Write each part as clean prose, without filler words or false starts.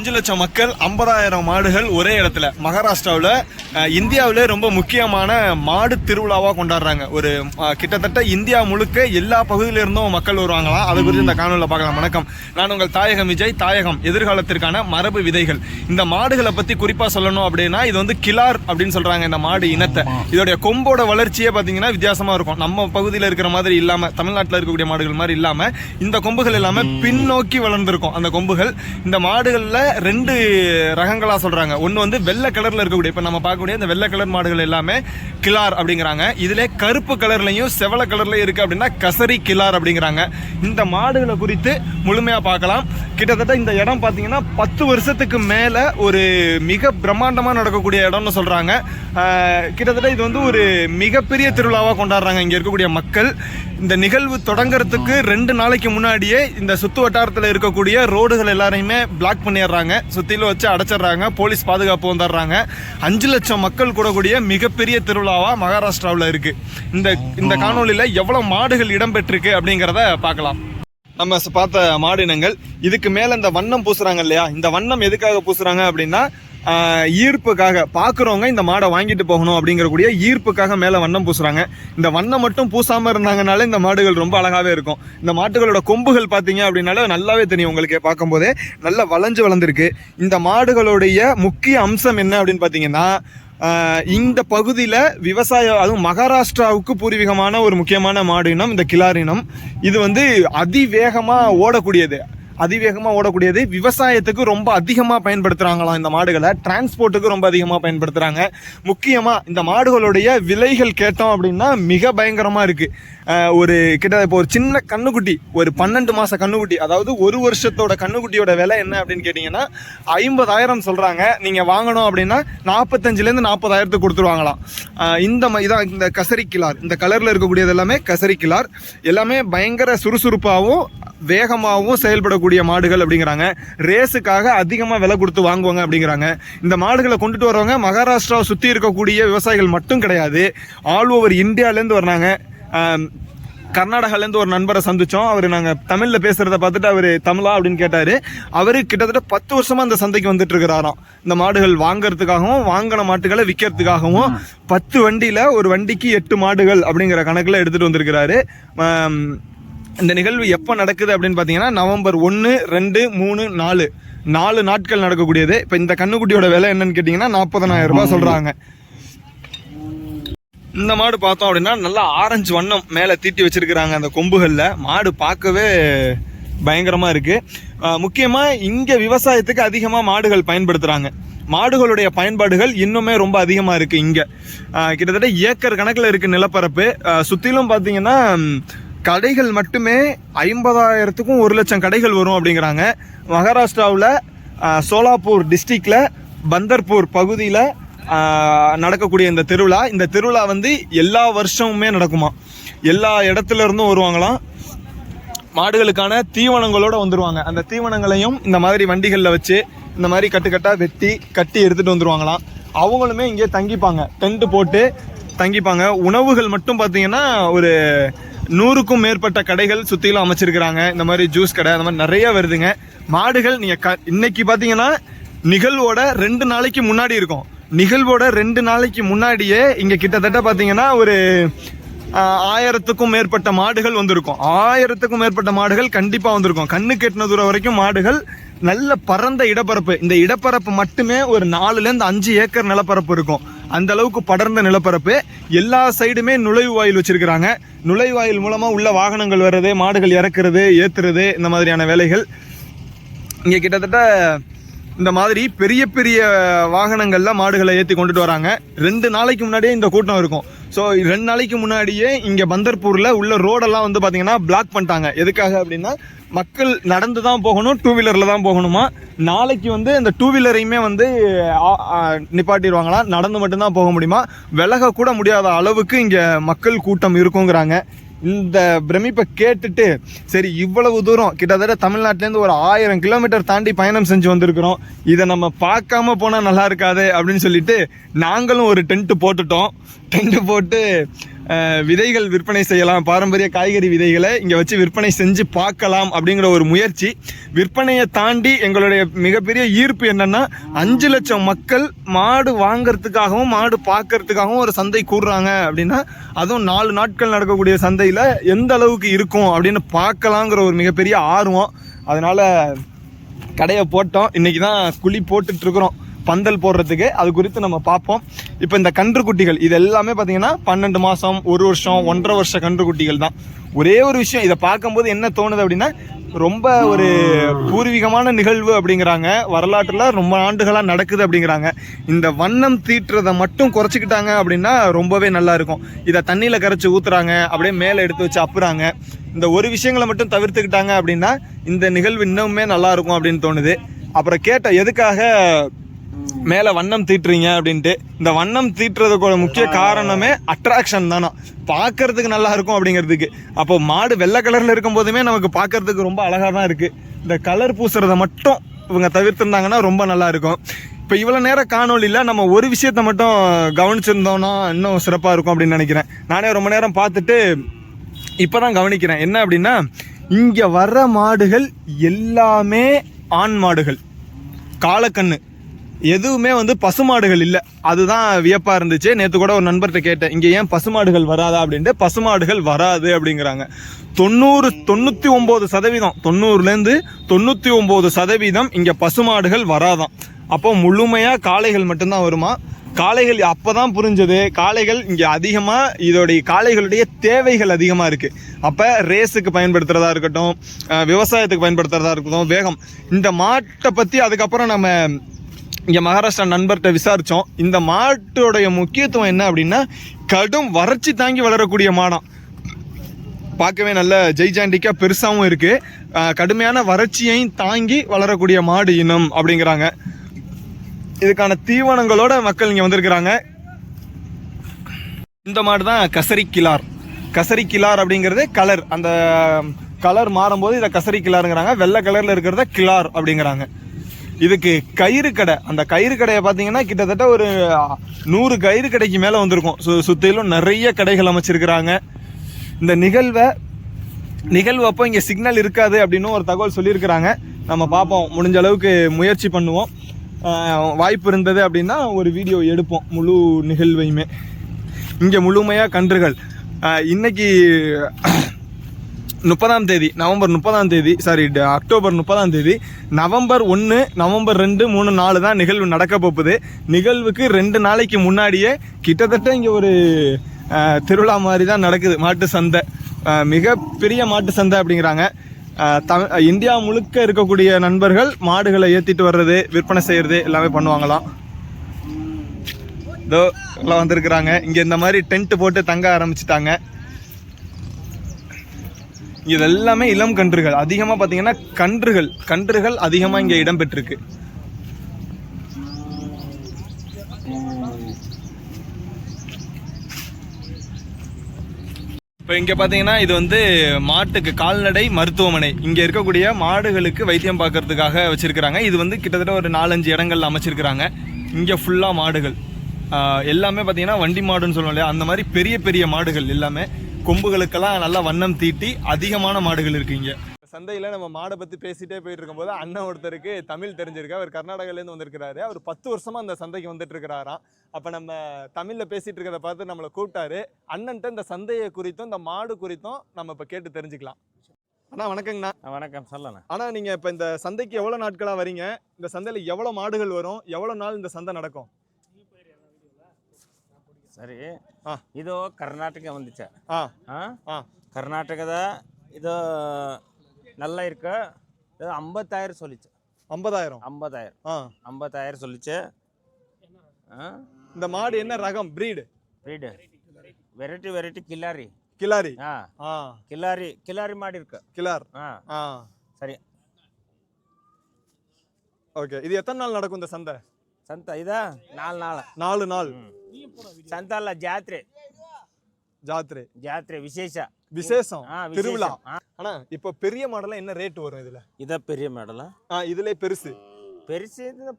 5 லட்சம் மக்கள் 50,000 மாடுகள் ஒரே இடத்துல மகாராஷ்டிராவில் இந்தியாவிலே ரொம்ப முக்கியமான மாடு திருவிழாவாக கொண்டாடுறாங்க. ஒரு கிட்டத்தட்ட இந்தியா முழுக்க எல்லா பகுதியிலிருந்தும் மக்கள் வருவாங்களாம். அதை குறித்து இந்த காணொலியில் பார்க்கலாம். வணக்கம், நான் உங்கள் தாயகம் விஜய். தாயகம் எதிர்காலத்திற்கான மரபு விதைகள். இந்த மாடுகளை பற்றி குறிப்பாக சொல்லணும் அப்படின்னா இது வந்து கிலார் அப்படின்னு சொல்கிறாங்க இந்த மாடு இனத்தை. இதோடைய கொம்போட வளர்ச்சியே பார்த்தீங்கன்னா வித்தியாசமாக இருக்கும். நம்ம பகுதியில் இருக்கிற மாதிரி இல்லாமல், தமிழ்நாட்டில் இருக்கக்கூடிய மாடுகள் மாதிரி இல்லாமல் இந்த கொம்புகள் எல்லாமே பின்னோக்கி வளர்ந்துருக்கும். அந்த கொம்புகள் இந்த மாடுகளில் 2 ரகங்களா சொல்றாங்க. ஒன்று வந்து வெள்ளை கலர்ல இருக்கக்கூடிய, இப்போ நம்ம பார்க்கக்கூடிய இந்த வெள்ளை கலர் மாடுகள் எல்லாமே கிலார் அப்படிங்கிறாங்க. இதுல கருப்பு கலர்லையும் செவல கலர்லயும் இருக்கு அப்படின்னா கசரி கிலார் அப்படிங்கிறாங்க. இந்த மாடுகளை குறித்து முழுமையா பார்க்கலாம். கிட்டத்தட்ட இந்த இடம் பார்த்தீங்கன்னா 10 வருஷத்துக்கு மேல ஒரு மிக பிரம்மாண்டமா நடக்கக்கூடிய இடம்னு சொல்றாங்க. கிட்டத்தட்ட இது வந்து ஒரு மிகப்பெரிய திருவிழாவா கொண்டாடுறாங்க இங்க இருக்கக்கூடிய மக்கள். இந்த நிகழ்வு தொடங்குறதுக்கு 2 நாளைக்கு முன்னாடியே இந்த சுத்து வட்டாரத்தில் இருக்கக்கூடிய ரோடுகள் எல்லாரையுமே பிளாக் பண்ணிடுறாங்க, சுத்திலும் வச்சு அடைச்சிடுறாங்க, போலீஸ் பாதுகாப்பு வந்துடுறாங்க. 5 லட்சம் மக்கள் கூடக்கூடிய மிகப்பெரிய திருவிழாவா மகாராஷ்டிராவில் இருக்கு. இந்த காணொலியில எவ்வளவு மாடுகள் இடம்பெற்றிருக்கு அப்படிங்கிறத பார்க்கலாம். நம்ம பார்த்த மாடினங்கள் இதுக்கு மேல இந்த வண்ணம் பூசுறாங்க இல்லையா, இந்த வண்ணம் எதுக்காக பூசுறாங்க அப்படின்னா ஈர்ப்புக்காக, பார்க்குறவங்க இந்த மாடை வாங்கிட்டு போகணும் அப்படிங்கக்கூடிய ஈர்ப்புக்காக மேலே வண்ணம் பூசுறாங்க. இந்த வண்ணம் மட்டும் பூசாமல் இருந்தாங்கனாலே இந்த மாடுகள் ரொம்ப அழகாகவே இருக்கும். இந்த மாட்டுகளோட கொம்புகள் பார்த்தீங்க அப்படின்னால நல்லாவே தெரியும் உங்களுக்கு, பார்க்கும்போதே நல்லா வளர்ந்துருக்கு. இந்த மாடுகளுடைய முக்கிய அம்சம் என்ன அப்படின்னு பார்த்தீங்கன்னா, இந்த பகுதியில் விவசாயம், அதுவும் மகாராஷ்டிராவுக்கு பூர்வீகமான ஒரு முக்கியமான மாடு இனம் இந்த கிலார் இனம். இது வந்து அதிவேகமாக ஓடக்கூடியது, விவசாயத்துக்கு ரொம்ப அதிகமாக பயன்படுத்துகிறாங்களாம். இந்த மாடுகளை டிரான்ஸ்போர்ட்டுக்கு ரொம்ப அதிகமாக பயன்படுத்துகிறாங்க. முக்கியமாக இந்த மாடுகளுடைய விலைகள் கேட்டோம் அப்படின்னா மிக பயங்கரமாக இருக்குது. ஒரு கிட்ட இப்போ ஒரு சின்ன கண்ணுக்குட்டி, ஒரு 12 மாத கண்ணுக்குட்டி, அதாவது 1 வருஷத்தோட கண்ணுக்குட்டியோட விலை என்ன அப்படின்னு கேட்டிங்கன்னா 50,000 சொல்கிறாங்க. நீங்கள் வாங்கணும் அப்படின்னா 45,000 to 40,000 கொடுத்துருவாங்களாம். இந்த கசரி கிலார், இந்த கலரில் இருக்கக்கூடியது எல்லாமே கசரி கிலார். எல்லாமே பயங்கர சுறுசுறுப்பாகவும் வேகமாகவும் செயல்படக்கூடிய மாடுகள் அப்படிங்கிறாங்க. ரேஸுக்காக அதிகமாக விலை கொடுத்து வாங்குவாங்க அப்படிங்கிறாங்க. இந்த மாடுகளை கொண்டுட்டு வரவங்க மகாராஷ்டிராவை சுற்றி இருக்கக்கூடிய விவசாயிகள் மட்டும் கிடையாது, ஆல் ஓவர் இந்தியாவிலேருந்து வர்றாங்க. கர்நாடகாலேருந்து ஒரு நண்பரை சந்தித்தோம். அவர் நாங்கள் தமிழில் பேசுகிறத பார்த்துட்டு அவர் தமிழா அப்படின்னு கேட்டார். அவர் கிட்டத்தட்ட 10 வருஷமாக அந்த சந்தைக்கு வந்துட்டு இருக்கிறாராம். இந்த மாடுகள் வாங்கிறதுக்காகவும் வாங்கின மாட்டுகளை விற்கிறதுக்காகவும் 10 வண்டியில் ஒரு வண்டிக்கு 8 மாடுகள் அப்படிங்கிற கணக்கில் எடுத்துகிட்டு வந்திருக்கிறாரு. இந்த நிகழ்வு எப்போ நடக்குது அப்படின்னு பார்த்தீங்கன்னா நவம்பர் 1, 2, 3, 4 நாட்கள் நடக்கக்கூடியது. இப்போ இந்த கண்ணுக்குட்டியோட விலை என்னன்னு கேட்டிங்கன்னா 40,000 ரூபாய் சொல்கிறாங்க. இந்த மாடு பார்த்தோம் அப்படின்னா நல்லா ஆரஞ்சு வண்ணம் மேலே தீட்டி வச்சிருக்கிறாங்க அந்த கொம்புகளில். மாடு பார்க்கவே பயங்கரமாக இருக்குது. முக்கியமாக இங்கே விவசாயத்துக்கு அதிகமாக மாடுகள் பயன்படுத்துகிறாங்க. மாடுகளுடைய பயன்பாடுகள் இன்னுமே ரொம்ப அதிகமாக இருக்குது. இங்கே கிட்டத்தட்ட ஏக்கர் கணக்கில் இருக்குது நிலப்பரப்பு. சுற்றிலும் பார்த்தீங்கன்னா கடைகள் மட்டுமே 50,000க்கும் 1 லட்சம் கடைகள் வரும் அப்படிங்கிறாங்க. மகாராஷ்டிராவில் சோலாப்பூர் டிஸ்ட்ரிக்டில் பந்தர்பூர் பகுதியில் நடக்கக்கூடிய இந்த திருவிழா வந்து எல்லா வருஷமுமே நடக்குமா. எல்லா இடத்துல இருந்தும் வருவாங்களாம். மாடுகளுக்கான தீவனங்களோட வந்துருவாங்க. அந்த தீவனங்களையும் இந்த மாதிரி வண்டிகளில் வச்சு இந்த மாதிரி கட்டுக்கட்டாக கட்டி எடுத்துகிட்டு வந்துருவாங்களாம். அவங்களுமே இங்கே தங்கிப்பாங்க, டென்ட் போட்டு தங்கிப்பாங்க. உணவுகள் மட்டும் பார்த்தீங்கன்னா ஒரு 100க்கும் மேற்பட்ட கடைகள் சுற்றிலும் அமைச்சிருக்கிறாங்க. இந்த மாதிரி ஜூஸ் கடை அந்த மாதிரி நிறைய வருதுங்க. மாடுகள் நீங்கள் இன்னைக்கு பார்த்தீங்கன்னா நிகழ்வோட 2 நாளைக்கு முன்னாடி இருக்கும். நிகழ்வோட 2 நாளைக்கு முன்னாடியே இங்கே கிட்டத்தட்ட பார்த்தீங்கன்னா ஒரு 1000க்கும் மேற்பட்ட மாடுகள் வந்திருக்கும். 1000க்கும் மேற்பட்ட மாடுகள் கண்டிப்பாக வந்திருக்கும். கண்ணுக்கு எட்டின தூரம் வரைக்கும் மாடுகள். நல்ல பரந்த இடப்பரப்பு. இந்த இடப்பரப்பு மட்டுமே ஒரு 4லேருந்து 5 ஏக்கர் நிலப்பரப்பு இருக்கும். அந்த அளவுக்கு படர்ந்த நிலப்பரப்பு. எல்லா சைடுமே நுழைவு வாயில் வச்சிருக்கிறாங்க. நுழைவாயில் மூலமாக உள்ள வாகனங்கள் வர்றது, மாடுகள் இறக்குறது, ஏற்றுறது, இந்த மாதிரியான வேலைகள் இங்கே கிட்டத்தட்ட இந்த மாதிரி பெரிய பெரிய வாகனங்கள்ல மாடுகளை ஏற்றி கொண்டுட்டு வராங்க. 2 நாளைக்கு முன்னாடியே இந்த கூட்டம் இருக்கும். ஸோ 2 நாளைக்கு முன்னாடியே இங்கே பந்தர்பூரில் உள்ள ரோடெல்லாம் வந்து பார்த்தீங்கன்னா பிளாக் பண்ணிட்டாங்க. எதுக்காக அப்படின்னா மக்கள் நடந்து தான் போகணும், 2 வீலரில் தான் போகணுமா. நாளைக்கு வந்து இந்த 2 வீலரையுமே வந்து நிப்பாட்டிடுவாங்களாம், நடந்து மட்டும்தான் போக முடியுமா. விலக கூட முடியாத அளவுக்கு இங்கே மக்கள் கூட்டம் இருக்குங்கிறாங்க. இந்த பிரமிப்பை கேட்டுட்டு சரி இவ்வளவு தூரம் கிட்டத்தட்ட தமிழ்நாட்டிலேருந்து ஒரு 1000 கிலோமீட்டர் தாண்டி பயணம் செஞ்சு வந்திருக்கிறோம், இதை நம்ம பார்க்காம போனால் நல்லா இருக்காது அப்படின்னு சொல்லிட்டு நாங்களும் ஒரு டென்ட்டு போட்டுட்டோம். டென்ட்டு போட்டு விதைகள் விற்பனை செய்யலாம், பாரம்பரிய காய்கறி விதைகளை இங்கே வச்சு விற்பனை செஞ்சு பார்க்கலாம் அப்படிங்கிற ஒரு முயற்சி. விற்பனையை தாண்டி எங்களுடைய மிகப்பெரிய ஈர்ப்பு என்னன்னா 5 லட்சம் மக்கள் மாடு வாங்கறதுக்காகவும் மாடு பார்க்கறதுக்காகவும் ஒரு சந்தை கூடுறாங்க அப்படின்னா, அதுவும் 4 நாட்கள் நடக்கக்கூடிய சந்தையில் எந்த அளவுக்கு இருக்கும் அப்படின்னு பார்க்கலாங்கிற ஒரு மிகப்பெரிய ஆர்வம். அதனால கடையை போட்டோம். இன்னைக்கு தான் குழி போட்டுட்டு இருக்கிறோம் பந்தல் போடுறதுக்கு. அது குறித்து நம்ம பார்ப்போம். இப்போ இந்த கன்றுக்குட்டிகள் இது எல்லாமே பார்த்தீங்கன்னா 12 மாதம், 1 வருஷம், 1.5 வருஷ கன்றுக்குட்டிகள் தான். ஒரே ஒரு விஷயம், இதை பார்க்கும்போது என்ன தோணுது அப்படின்னா, ரொம்ப ஒரு பூர்வீகமான நிகழ்வு அப்படிங்கிறாங்க, வரலாற்றில் ரொம்ப ஆண்டுகளாக நடக்குது அப்படிங்கிறாங்க. இந்த வண்ணம் தீட்டுறதை மட்டும் குறைச்சிக்கிட்டாங்க அப்படின்னா ரொம்பவே நல்லா இருக்கும். இதை தண்ணியில் கரைச்சி ஊற்றுறாங்க, அப்படியே மேலே எடுத்து வச்சு அப்புறாங்க. இந்த ஒரு விஷயங்களை மட்டும் தவிர்த்துக்கிட்டாங்க அப்படின்னா இந்த நிகழ்வு இன்னுமே நல்லா இருக்கும் அப்படின்னு தோணுது. அப்புறம் கேட்ட எதுக்காக மேலே வண்ணம் தீட்டுறீங்க அப்படின்ட்டு. இந்த வண்ணம் தீட்டுறதுக்கு முக்கிய காரணமே அட்ராக்ஷன் தானா, பார்க்கறதுக்கு நல்லா இருக்கும் அப்படிங்கிறதுக்கு. அப்போ மாடு வெள்ளை கலரில் இருக்கும் போதுமே நமக்கு பார்க்கறதுக்கு ரொம்ப அழகாக தான் இருக்குது. இந்த கலர் பூசுறதை மட்டும் இவங்க தவிர்த்துருந்தாங்கன்னா ரொம்ப நல்லா இருக்கும். இப்போ இவ்வளோ நேரம் காணொலியில் நம்ம ஒரு விஷயத்தை மட்டும் கவனிச்சிருந்தோம்னா இன்னும் சிறப்பாக இருக்கும் அப்படின்னு நினைக்கிறேன். நானே ரொம்ப நேரம் பார்த்துட்டு இப்போ தான் கவனிக்கிறேன். என்ன அப்படின்னா, இங்கே வர்ற மாடுகள் எல்லாமே ஆண் மாடுகள், காலக்கண்ணு, எதுவுமே பசுமாடுகள் இல்லை. அதுதான் வியப்பாக இருந்துச்சு. நேற்று கூட ஒரு நண்பர்கிட்ட கேட்டேன், இங்கே ஏன் பசுமாடுகள் வராதா அப்படின்ட்டு. பசுமாடுகள் வராது அப்படிங்கிறாங்க. 99% 90லேருந்து 99% இங்கே பசுமாடுகள் வராதான். அப்போ முழுமையாக காளைகள் மட்டும்தான் வருமா. காளைகள் அப்போ தான் புரிஞ்சது, காளைகள் இங்கே அதிகமாக இதோடைய காளைகளுடைய தேவைகள் அதிகமாக இருக்குது. அப்போ ரேஸுக்கு பயன்படுத்துகிறதா இருக்கட்டும், விவசாயத்துக்கு பயன்படுத்துகிறதா இருக்கட்டும், வேகம். இந்த மாட்டை பற்றி அதுக்கப்புறம் நம்ம இங்கே மகாராஷ்டிரா நண்பர்கிட்ட விசாரித்தோம். இந்த மாட்டோடைய முக்கியத்துவம் என்ன அப்படின்னா, கடும் வறட்சி தாங்கி வளரக்கூடிய மாடம். பார்க்கவே நல்ல ஜெய்ஜாண்டிக்காக பெருசாகவும் இருக்குது. கடுமையான வறட்சியையும் தாங்கி வளரக்கூடிய மாடு இனம் அப்படிங்கிறாங்க. இதுக்கான தீவனங்களோட மக்கள் இங்கே வந்திருக்கிறாங்க. இந்த மாடு தான் கசரி கிலார். கசரி கிலார் அப்படிங்கிறது கலர், அந்த கலர் மாறும்போது இதை கசரி கிலாருங்கிறாங்க. வெள்ளை கலரில் இருக்கிறத கிலார் அப்படிங்கிறாங்க. இதுக்கு கயிறு கடை, அந்த கயிறு கடையை பார்த்தீங்கன்னா கிட்டத்தட்ட ஒரு 100 கயிறு கடைக்கு மேலே வந்திருக்கும். சுற்றிலும் நிறைய கடைகள் அமைச்சிருக்கிறாங்க. இந்த நிகழ்வு அப்போ இங்கே சிக்னல் இருக்காது அப்படின்னு ஒரு தகவல் சொல்லியிருக்கிறாங்க. நம்ம பார்ப்போம், முடிஞ்ச அளவுக்கு முயற்சி பண்ணுவோம். வாய்ப்பு இருந்தது அப்படின்னா ஒரு வீடியோ எடுப்போம் முழு நிகழ்வையுமே. இங்கே முழுமையாக கன்றுகள் இன்னைக்கு 30ஆம் தேதி, நவம்பர் 30ஆம் தேதி, அக்டோபர் 30ஆம் தேதி, நவம்பர் 1, நவம்பர் 2, 3, 4 தான் நிகழ்வு நடக்க போகுது. நிகழ்வுக்கு 2 நாளைக்கு முன்னாடியே கிட்டத்தட்ட இங்கே ஒரு திருவிழா மாதிரி தான் நடக்குது. மாட்டு சந்தை, மிகப்பெரிய மாட்டு சந்தை அப்படிங்கிறாங்க. இந்தியா முழுக்க இருக்கக்கூடிய நண்பர்கள் மாடுகளை ஏற்றிட்டு வர்றது, விற்பனை செய்கிறது எல்லாமே பண்ணுவாங்களாம். இதோ எல்லாம் வந்திருக்கிறாங்க. இங்கே இந்த மாதிரி டென்ட் போட்டு தங்க ஆரம்பிச்சிட்டாங்க. இது எல்லாமே இளம் கன்றுகள். அதிகமாக பார்த்தீங்கன்னா கன்றுகள் அதிகமாக இங்கே இடம்பெற்றிருக்கு. இப்போ இங்கே பார்த்தீங்கன்னா இது மாட்டுக்கு கால்நடை மருத்துவமனை. இங்கே இருக்கக்கூடிய மாடுகளுக்கு வைத்தியம் பார்க்கறதுக்காக வச்சுருக்கிறாங்க. இது கிட்டத்தட்ட ஒரு 4-5 இடங்கள்ல அமைச்சிருக்கிறாங்க. இங்கே ஃபுல்லாக மாடுகள் எல்லாமே பார்த்தீங்கன்னா வண்டி மாடுன்னு சொல்லுவோம் இல்லையா, அந்த மாதிரி பெரிய பெரிய மாடுகள் எல்லாமே. கொம்புகளுக்கெல்லாம் நல்லா வண்ணம் தீட்டி அதிகமான மாடுகள் இருக்குது இங்கே. சந்தையில் நம்ம மாடை பற்றி பேசிகிட்டே போயிட்டு இருக்கும்போது அண்ணன் ஒருத்தருக்கு தமிழ் தெரிஞ்சிருக்கு. அவர் கர்நாடகாலேருந்து வந்திருக்கிறாரு. அவர் 10 வருஷமாக அந்த சந்தைக்கு வந்துட்டு இருக்கிறாராம். அப்போ நம்ம தமிழில் பேசிகிட்டு இருக்கிறத பார்த்து நம்மளை கூப்பிட்டாரு. அண்ணன்ட்ட இந்த சந்தையை குறித்தும் இந்த மாடு குறித்தும் நம்ம இப்போ கேட்டு தெரிஞ்சுக்கலாம். அண்ணா வணக்கங்கண்ணா. வணக்கம், சொல்லண்ணா. ஆனால் நீங்கள் இப்போ இந்த சந்தைக்கு எவ்வளோ நாட்களாக வரீங்க? இந்த சந்தையில் எவ்வளோ மாடுகள் வரும்? எவ்வளோ நாள் இந்த சந்தை நடக்கும்? ಸರಿ, ಇದು ಕರ್ನಾಟಕ ಒಂದಿಚ್ಚ. ಕರ್ನಾಟಕದ ಇದು நல்லா இருக்கு. இது 50,000 சொல்லிச்சு. 50,000 சொல்லிச்சு. இந்த மாடு என்ன ரகம்? Breed variety கில்லாரி. கில்லாரி மாடு இருக்கு. கில்லார். சரி, ஓகே. இது எத்தனை நாள் நடக்கும் இந்த சந்தை? இதா 4 நாள். ಸಂತ ಅಲ್ಲ, ಜಾತ್ರೆ விசேஷம் திருவிழா. ஆனா இப்ப பெரிய மாடலாம் என்ன ரேட் வரும் இதுல? இத பெரிய மாடலா? இதுல பெருசு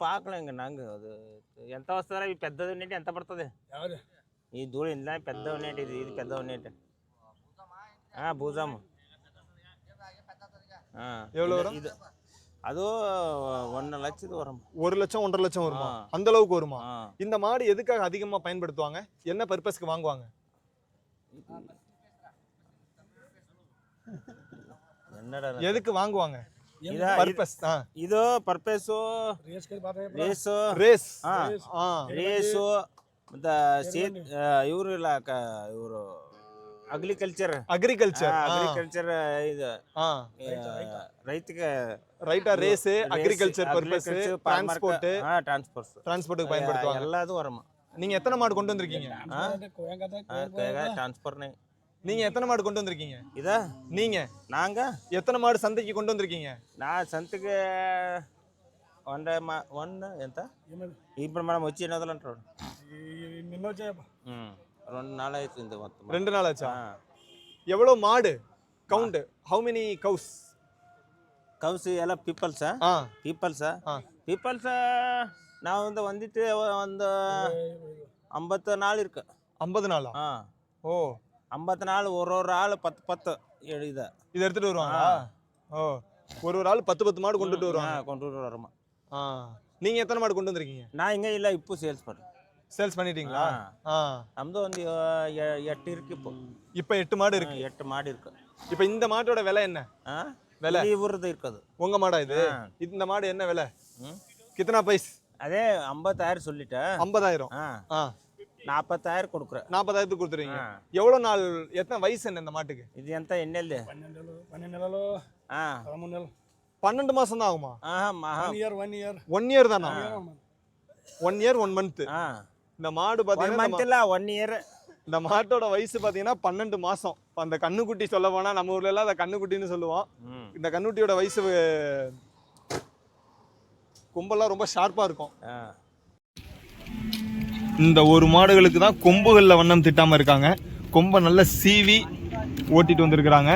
పాకలేంగ నాంగ అది ఎంత వస్తదరా? ఈ పెద్దది ఏంటి, ఎంత పడుతుంది? ఈ దూడ ఇందా పెద్ద ఉన్నట్టు ఇది పెద్ద ఉన్నట్టు భూజాము எவ்வளவு வரும்? இது அது 1 லட்சத்துக்கு வரும். 1 லட்சம் 1.5 லட்சம் வருமா? அந்த அளவுக்கு வருமா? இந்த மாடு எதுக்காக அதிகமா பயன்படுத்துவாங்க? என்ன பர்பஸ்க்கு வாங்குவாங்க? என்னடா எதுக்கு வாங்குவாங்க? பர்பஸ் ಇದು ಪರ್ಪಸು ரேஸ் ರೇಸು ಮತ್ತೆ ಇವರು ಇಲ್ಲ ಇವರು ಅಗ್ರಿಕಲ್ಚರ್ ಇದು ರೈತಗೆ ரைட்டா ரேஸ் அக்ரிகல்ச்சர் பர்பஸ் டிரான்ஸ்போர்ட் டிரான்ஸ்போர்ட்டுக்கு பயன்படுத்துவாங்க. எல்லாதும் வரும். நீங்க எத்தனை மாடு கொண்டு வந்திருக்கீங்க? டிரான்ஸ்போர்ட் நீங்க எத்தனை மாடு கொண்டு வந்திருக்கீங்க? இதா நீங்க நாங்க எத்தனை மாடு சந்தைக்கு கொண்டு வந்திருக்கீங்க? நான் సంతకి ఎంత ఇప్పుడు మనం వచ్చి ఎన్నదలు అంటారు నిన్న వచ్చా 2 நாள் ஆயிடுச்சு இந்த மொத்தம் 2 நாள் ஆச்சா? எவ்வளவு மாடு கவுண்ட்? how many cows? கவுஸ் எல்லாம் பீப்பிள்ஸா நான் வந்துட்டு ಒಂದು 50 நாள் இருக்கு. 50 நாளா? ஓ 50 நாள் ஒரு ஆள் 10 இதை எடுத்துட்டு வருவாங்களா? ஓ ஒரு ஆள் 10 மாடு கொண்டுட்டு வருவாங்க. கொண்டுட்டு வரோமா. நீங்க எத்தனை மாடு கொண்டு வந்திருக்கீங்க? நான் இங்க இல்ல இப்போ சேல்ஸ் பண்ணிட்டீங்களா? நமது வந்து 8 இருக்கு இப்போ 8 மாடு இருக்கு. 8 மாடு இருக்கு. இப்போ இந்த மாட்டோட விலை என்ன? விலை இவரது இருக்குது. உங்க மாடா இது? இந்த மாடு என்ன விலை? கித்தனா பைஸ்? அதே 50000 சொல்லிட்டேன். 50000. 40000 கொடுக்குறேன். 40000 கொடுத்துறீங்க. எவ்வளவு நாள், எத்தனை வயசு என்ன இந்த மாட்டுக்கு? இது ఎంత ఎన్నెల్లి 12 నెలలు 12 மாசம் தான் ஆகுமா? 1 இயர் தானா? 1 இயர் 1 மந்த். இந்த மாடு பாத்தீங்கன்னா 1 இயர். இந்த மாட்டோட வயசு பாத்தீங்கன்னா 12 மாசம். அந்த கண்ணுக்குட்டி சொல்ல போனா நம்ம ஊர்ல எல்லாம் அதை கண்ணுக்குட்டின்னு சொல்லுவோம். இந்த கண்ணுக்குட்டியோட வயசு கொம்பெல்லாம் ரொம்ப ஷார்ப்பா இருக்கும். இந்த ஒரு மாடுகளுக்கு தான் கொம்புகளில் வண்ணம் திட்டாம இருக்காங்க. கொம்பை நல்லா சீவி ஓட்டிட்டு வந்திருக்கிறாங்க.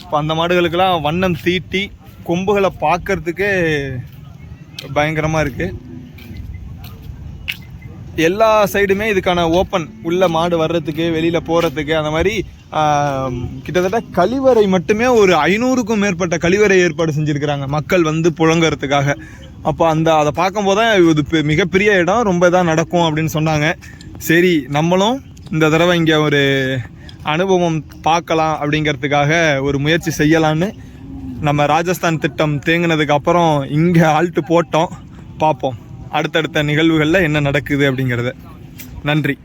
இப்போ அந்த மாடுகளுக்கெல்லாம் வண்ணம் தீட்டி கொம்புகளை பார்க்கறதுக்கே பயங்கரமாக இருக்குது. எல்லா சைடுமே இதுக்கான ஓப்பன், உள்ள மாடு வர்றதுக்கு வெளியில் போகிறதுக்கு அந்த மாதிரி கிட்டத்தட்ட கழிவறை மட்டுமே ஒரு 500க்கும் மேற்பட்ட கழிவறை ஏற்பாடு செஞ்சுருக்கிறாங்க மக்கள் வந்து புழங்குறதுக்காக. அப்போ அதை பார்க்கும்போது தான் இது மிகப்பெரிய இடம், ரொம்ப இதாக நடக்கும் அப்படின்னு சொன்னாங்க. சரி நம்மளும் இந்த தடவை இங்கே ஒரு அனுபவம் பார்க்கலாம் அப்படிங்கிறதுக்காக ஒரு முயற்சி செய்யலான்னு நம்ம ராஜஸ்தான் திட்டம் தேங்கினதுக்கு அப்புறம் இங்கே ஆல்ட்டு போட்டோம். பார்ப்போம் அடுத்தடுத்த நிகழ்வுகளில் என்ன நடக்குது அப்படிங்கிறத. நன்றி.